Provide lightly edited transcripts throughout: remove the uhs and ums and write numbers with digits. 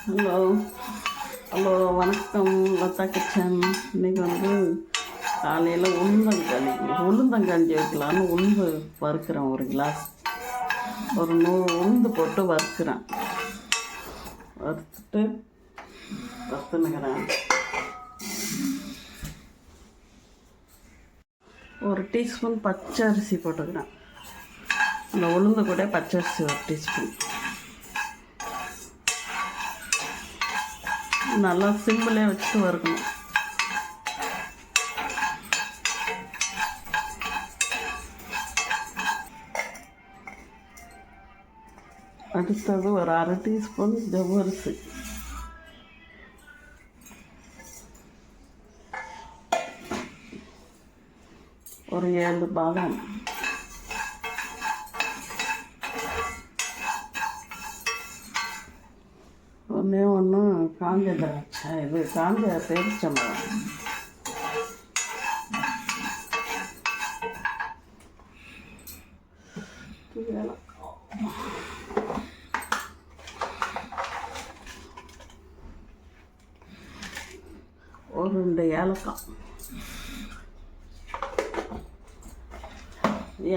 Hello hello வணக்கம் Latha kitchen. இன்றைக்கி காலையில் உளுந்தங்கஞ்சி வைக்கலான்னு உளுந்து வறுக்கிறேன். ஒரு கிளாஸ் ஒரு 100 உளுந்து போட்டு வறுக்கிறேன். வறுத்துனுக்கிறேன். ஒரு டீஸ்பூன் பச்சை அரிசி போட்டுக்கிறேன். இந்த உளுந்து கூட பச்சை அரிசி ஒரு டீஸ்பூன். நல்லா சிம்பிளே வச்சு வறுக்கணும். அடுத்தது ஒரு 1/2 டீஸ்பூன் ஜவ்வரிசி, ஒரு 7 பாதாம், ஒன்று காஞ்ச திராட்சை, இது காஞ்ச பேரிச்சம்பழம், ஒரு 2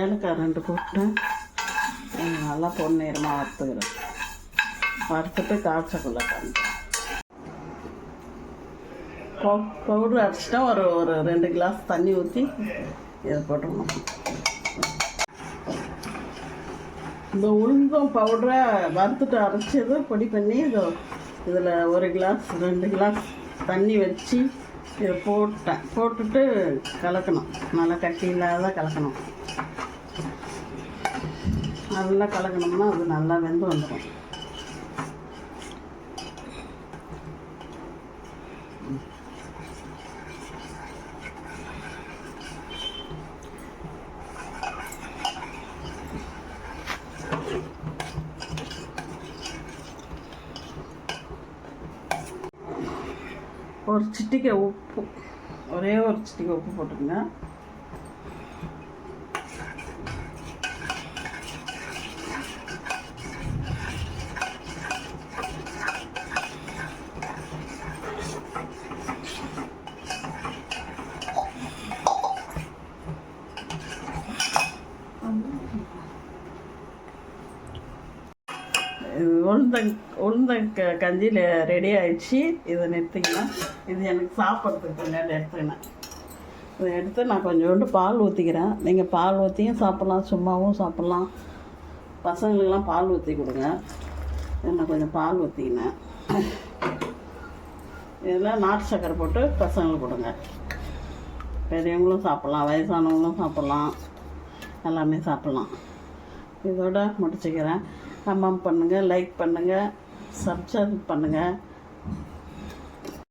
ஏலக்காய் 2 போட்டு நல்லா பொன்னிறமாக வறுத்துக்கிறேன். வறுத்துட்டு காய்ச்சக்குள்ள பவுடர் அரைச்சிட்டா ஒரு 2 கிளாஸ் தண்ணி ஊற்றி இதை போட்டுக்கணும். இந்த உளுந்தும் பவுடரை வறுத்துட்டு அரைச்சது பொடி பண்ணி இதில் 1 கிளாஸ் 2 கிளாஸ் தண்ணி வச்சு இதை போட்டுட்டு கலக்கணும். நல்லா கட்டி இல்லாத கலக்கணும். நல்லா கலக்கணும்னா அது நல்லா வெந்து வந்துடும். ஒரு சிட்டிகை உப்பு, ஒரே ஒரு சிட்டிகை உப்பு போட்டுக்கோங்க. உளுந்த கஞ்சியில் ரெடி ஆகிடுச்சு. இதை நிறுத்திக்கலாம். இது எனக்கு சாப்பிட்றதுக்கு பின்னாடி எடுத்துக்கினேன். இதை எடுத்து நான் கொஞ்சோண்டு பால் ஊற்றிக்கிறேன். நீங்கள் பால் ஊற்றியும் சாப்பிட்லாம், சும்மாவும் சாப்பிட்லாம். பசங்களுக்கெல்லாம் பால் ஊற்றி கொடுங்க. நான் கொஞ்சம் பால் ஊற்றிக்கினேன். இதில் நாட்டு சக்கரை போட்டு பசங்களுக்கு கொடுங்க. பெரியவங்களும் சாப்பிட்லாம், வயசானவங்களும் சாப்பிட்லாம், எல்லாமே சாப்பிட்லாம். இதோட முடிச்சுக்கிறேன். கமெண்ட் பண்ணுங்கள், லைக் பண்ணுங்கள், சப்ஸ்கிரைப் பண்ணுங்கள்.